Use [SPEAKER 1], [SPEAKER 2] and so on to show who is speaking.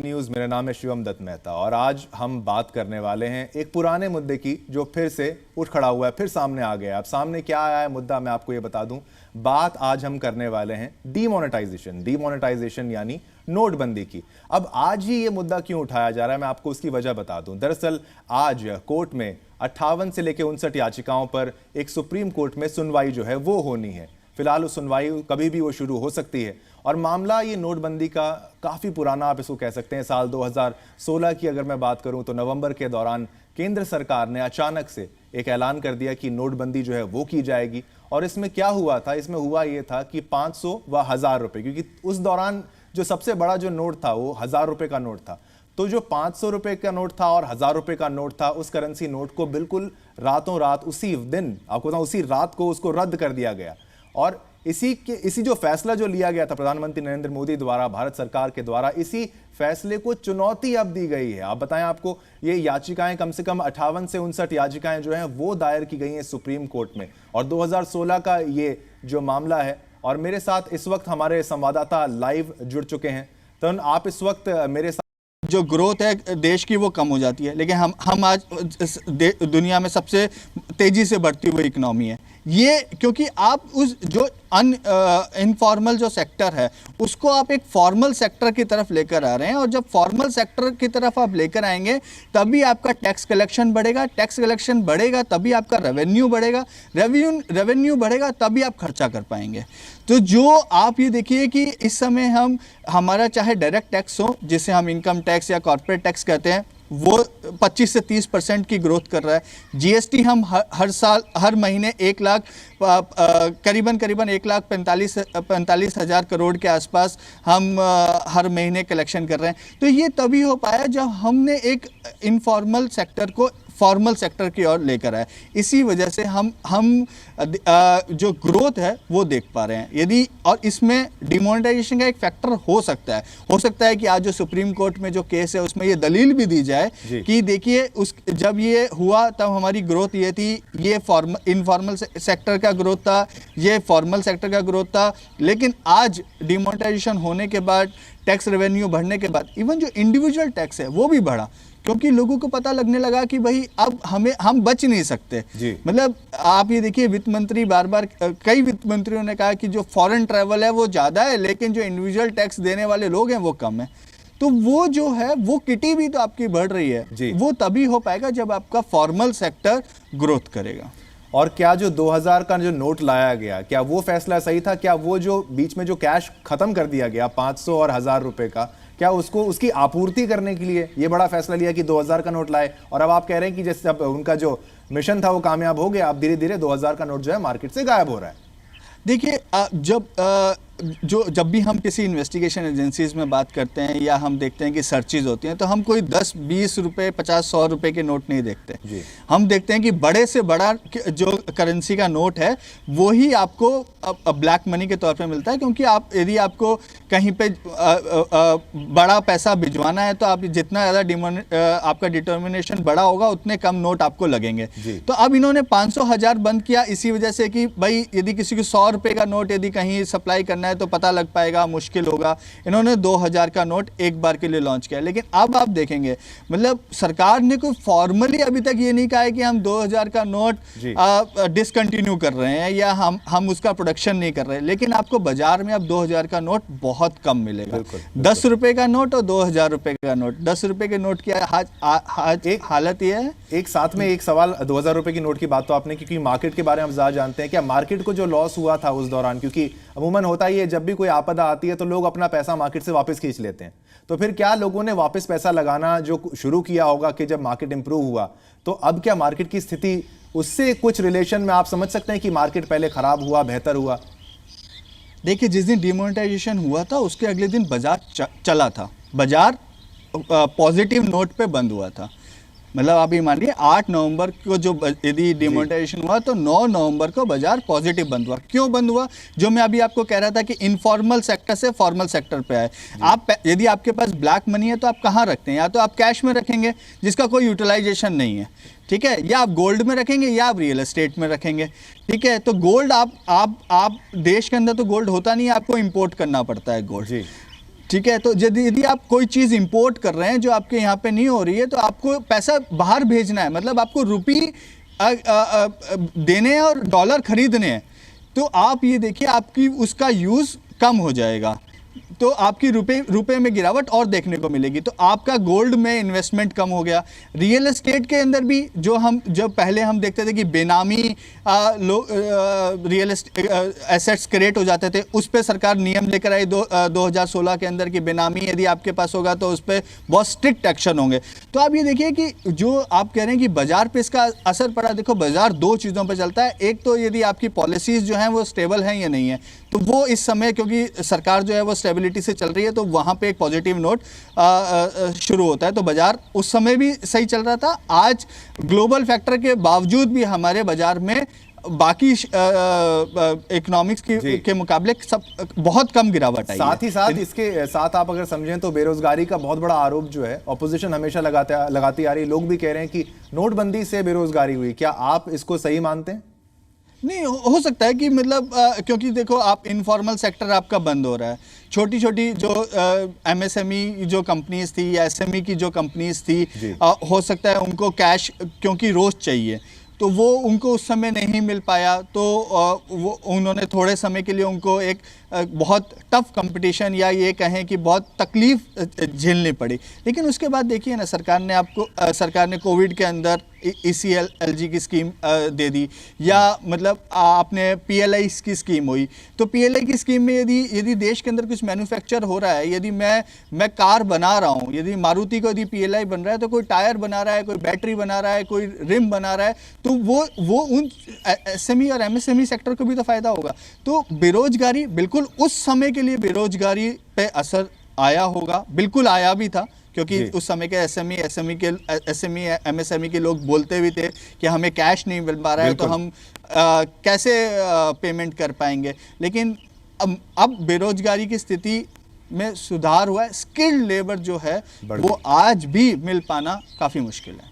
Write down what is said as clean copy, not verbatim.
[SPEAKER 1] News. मेरा नाम है शिवम दत्त मेहता और आज हम बात करने वाले हैं एक पुराने मुद्दे की जो फिर से उठ खड़ा हुआ है, फिर सामने आ गया है। अब सामने क्या आया है मुद्दा, मैं आपको ये बता दूं। बात आज हम करने वाले हैं डीमोनेटाइजेशन यानी नोटबंदी की। अब आज ही ये मुद्दा क्यों उठाया जा रहा है, मैं आपको उसकी वजह बता दूं। दरअसल आज कोर्ट में 58 से लेकर 59 याचिकाओं पर एक सुप्रीम कोर्ट में सुनवाई जो है वो होनी है। फिलहाल उस सुनवाई कभी भी वो शुरू हो सकती है और मामला ये नोटबंदी का काफ़ी पुराना आप इसको कह सकते हैं। साल 2016 की अगर मैं बात करूं तो नवंबर के दौरान केंद्र सरकार ने अचानक से एक ऐलान कर दिया कि नोटबंदी जो है वो की जाएगी। और इसमें क्या हुआ था, इसमें हुआ ये था कि 500 व 1000 रुपये, क्योंकि उस दौरान जो सबसे बड़ा जो नोट था वो 1000 रुपये का नोट था। तो जो 500 रुपये का नोट था और 1000 रुपये का नोट था, उस करेंसी नोट को बिल्कुल रातों रात उसी दिन, आपको बताऊं उसी रात को उसको रद्द कर दिया गया। और इसी जो फैसला जो लिया गया था प्रधानमंत्री नरेंद्र मोदी द्वारा, भारत सरकार के द्वारा, इसी फैसले को चुनौती अब दी गई है। आप बताएं, आपको ये याचिकाएं कम से कम 58 से 59 याचिकाएं जो हैं वो दायर की गई हैं सुप्रीम कोर्ट में और 2016 का ये जो मामला है। और मेरे साथ इस वक्त हमारे संवाददाता लाइव जुड़ चुके हैं। तो आप इस वक्त मेरे साथ,
[SPEAKER 2] जो ग्रोथ है देश की वो कम हो जाती है, लेकिन हम आज दुनिया में सबसे तेजी से बढ़ती हुई इकोनॉमी है ये, क्योंकि आप उस जो इनफॉर्मल जो सेक्टर है उसको आप एक फॉर्मल सेक्टर की तरफ लेकर आ रहे हैं। और जब फॉर्मल सेक्टर की तरफ आप लेकर आएंगे तभी आपका टैक्स कलेक्शन बढ़ेगा, टैक्स कलेक्शन बढ़ेगा तभी आपका रेवेन्यू बढ़ेगा, रेवेन्यू बढ़ेगा तभी आप खर्चा कर पाएंगे। तो जो आप ये देखिए कि इस समय हमारा चाहे डायरेक्ट टैक्स हो, जिसे हम इनकम टैक्स या कॉर्पोरेट टैक्स कहते हैं, वो 25 से 30% की ग्रोथ कर रहा है। जीएसटी हम हर साल हर महीने 1 लाख करीबन 1,45,000 हज़ार करोड़ के आसपास हम हर महीने कलेक्शन कर रहे हैं। तो ये तभी हो पाया जब हमने एक इनफॉर्मल सेक्टर को फॉर्मल सेक्टर की ओर लेकर आए। इसी वजह से हम जो ग्रोथ है वो देख पा रहे हैं। यदि और इसमें डिमोनेटाइजेशन का एक फैक्टर हो सकता है कि आज जो सुप्रीम कोर्ट में जो केस है उसमें ये दलील भी दी जाए कि देखिए जब ये हुआ तब हमारी ग्रोथ ये थी, ये इनफॉर्मल सेक्टर का ग्रोथ था, ये फॉर्मल सेक्टर का ग्रोथ था। लेकिन आज डिमोनेटाइजेशन होने के बाद, टैक्स रेवेन्यू बढ़ने के बाद, इवन जो इंडिविजुअल टैक्स है वो भी बढ़ा, क्योंकि लोगों को पता लगने लगा कि भाई अब हम बच नहीं सकते। मतलब आप ये देखिए, वित्त मंत्री बार कई वित्त मंत्रियों ने कहा कि जो फॉरेन ट्रैवल है वो ज़्यादा है, लेकिन जो इंडिविजुअल टैक्स देने वाले लोग हैं वो कम है। तो वो जो है वो किटी भी तो आपकी बढ़ रही है, वो तभी हो पाएगा जब आपका फॉर्मल सेक्टर ग्रोथ करेगा।
[SPEAKER 1] और क्या जो 2000 का जो नोट लाया गया, क्या वो फैसला सही था? क्या वो जो बीच में जो कैश खत्म कर दिया गया 500 और 1000 रुपए का, क्या उसकी आपूर्ति करने के लिए ये बड़ा फैसला लिया कि 2000 का नोट लाए? और अब आप कह रहे हैं कि जैसे अब उनका जो मिशन था वो कामयाब हो गया, अब धीरे धीरे 2000 का नोट जो है मार्केट से गायब हो रहा है।
[SPEAKER 2] देखिए, जब भी हम किसी इन्वेस्टिगेशन एजेंसीज में बात करते हैं या हम देखते हैं कि सर्चेज होती हैं, तो हम कोई 10, 20 रुपए, 50, 100 रुपए के नोट नहीं देखते। हम देखते हैं कि बड़े से बड़ा जो करेंसी का नोट है वो ही आपको ब्लैक मनी के तौर पे मिलता है। क्योंकि यदि आपको कहीं पे बड़ा पैसा भिजवाना है तो आप जितना ज़्यादा आपका डिटर्मिनेशन बड़ा होगा उतने कम नोट आपको लगेंगे। तो अब इन्होंने 500, 1000 बंद किया इसी वजह से कि भाई यदि किसी को 100 रुपये का नोट यदि कहीं सप्लाई करना है तो पता लग पाएगा, मुश्किल होगा। इन्होंने 2000 का नोट एक बार के लिए लॉन्च किया। लेकिन अब आप देखेंगे, मतलब सरकार ने कोई फॉर्मली अभी तक ये नहीं कहा है कि हम 2000 का नोट डिसकंटिन्यू कर रहे हैं या हम उसका प्रोडक्शन नहीं कर रहे हैं। लेकिन आपको बाजार में अब 2000 का नोट बहुत कम मिलेगा। 10 रुपए का नोट और 2000 रुपए का नोट, 10 रुपए के नोट की हालत ये है।
[SPEAKER 1] एक साथ में एक सवाल, 2000 रुपए की नोट की बात तो आपने, क्योंकि मार्केट के बारे में हम ज्यादा जानते हैं, क्या मार्केट को जो लॉस हुआ था उस दौरान, क्योंकि अमूमन होता ही है जब भी कोई आपदा आती है तो लोग अपना पैसा मार्केट से वापस खींच लेते हैं, तो फिर क्या लोगों ने वापस पैसा लगाना जो शुरू किया होगा कि जब मार्केट इंप्रूव हुआ, तो अब क्या मार्केट की स्थिति उससे कुछ रिलेशन में आप समझ सकते हैं कि मार्केट पहले खराब हुआ, बेहतर हुआ?
[SPEAKER 2] देखिए, जिस दिन डिमोनेटाइजेशन हुआ था उसके अगले दिन बाजार चला था, बाजार पॉजिटिव नोट पे बंद हुआ था। मतलब आप ये मानिए 8 नवंबर को जो यदि डिमोनेटाइजेशन हुआ तो 9 नवंबर को बाजार पॉजिटिव बंद हुआ। क्यों बंद हुआ? जो मैं अभी आपको कह रहा था कि इनफॉर्मल सेक्टर से फॉर्मल सेक्टर पे आए। आप यदि आपके पास ब्लैक मनी है तो आप कहाँ रखते हैं? या तो आप कैश में रखेंगे जिसका कोई यूटिलाइजेशन नहीं है, ठीक है, या आप गोल्ड में रखेंगे या आप रियल एस्टेट में रखेंगे, ठीक है। तो गोल्ड आप देश के अंदर तो गोल्ड होता नहीं है, आपको इंपोर्ट करना पड़ता है गोल्ड, ठीक है, तो यदि यदि आप कोई चीज़ इंपोर्ट कर रहे हैं जो आपके यहाँ पे नहीं हो रही है, तो आपको पैसा बाहर भेजना है, मतलब आपको रुपी देने हैं और डॉलर खरीदने हैं। तो आप ये देखिए, आपकी उसका यूज़ कम हो जाएगा, तो आपकी रुपए में गिरावट और देखने को मिलेगी। तो आपका गोल्ड में इन्वेस्टमेंट कम हो गया। रियल एस्टेट के अंदर भी जो पहले हम देखते थे कि बेनामी रियल एसेट्स क्रिएट हो जाते थे, उस पर सरकार नियम लेकर आई 2016 के अंदर कि बेनामी यदि आपके पास होगा तो उस पर बहुत स्ट्रिक्ट एक्शन होंगे। तो आप ये देखिए कि जो आप कह रहे हैं कि बाजार पे इसका असर पड़ा, देखो बाजार दो चीज़ों पर चलता है। एक तो यदि आपकी पॉलिसीज़ जो हैं वो स्टेबल हैं या नहीं है, तो वो इस समय क्योंकि सरकार जो है वो स्टेबिलिटी से चल रही है, तो वहाँ पे एक पॉजिटिव नोट शुरू होता है। तो बाजार उस समय भी सही चल रहा था। आज ग्लोबल फैक्टर के बावजूद भी हमारे बाजार में बाकी इकोनॉमिक्स के मुकाबले सब बहुत कम गिरावट आई है।
[SPEAKER 1] साथ ही साथ इसके साथ आप अगर समझें तो बेरोजगारी का बहुत बड़ा आरोप जो है ऑपोजिशन हमेशा लगाती आ रही, लोग भी कह रहे हैं कि नोटबंदी से बेरोजगारी हुई। क्या आप इसको सही मानते हैं?
[SPEAKER 2] नहीं, हो सकता है कि मतलब क्योंकि देखो, आप इनफॉर्मल सेक्टर आपका बंद हो रहा है। छोटी छोटी जो एमएसएमई जो कंपनीज थी या एसएमई की जो कंपनीज थी, हो सकता है उनको कैश क्योंकि रोज चाहिए, तो वो उनको उस समय नहीं मिल पाया, तो वो उन्होंने थोड़े समय के लिए उनको एक बहुत टफ कंपटीशन या ये कहें कि बहुत तकलीफ झेलनी पड़ी। लेकिन उसके बाद देखिए ना, सरकार ने कोविड के अंदर ECLG की स्कीम दे दी, या मतलब आपने PLI की स्कीम हुई। तो PLI की स्कीम में यदि देश के अंदर कुछ मैन्युफैक्चर हो रहा है, यदि मैं कार बना रहा हूँ, यदि मारुति को यदि PLI बन रहा है, तो कोई टायर बना रहा है, कोई बैटरी बना रहा है, कोई रिम बना रहा है, तो वो उन SME और MSME सेक्टर को भी तो फायदा होगा। तो बेरोजगारी बिल्कुल उस समय के लिए बेरोजगारी पे असर आया होगा, बिल्कुल आया भी था, क्योंकि उस समय के SME MSME के लोग बोलते भी थे कि हमें कैश नहीं मिल पा रहा है, तो हम कैसे पेमेंट कर पाएंगे। लेकिन अब बेरोजगारी की स्थिति में सुधार हुआ है। स्किल्ड लेबर जो है वो आज भी मिल पाना काफ़ी मुश्किल है।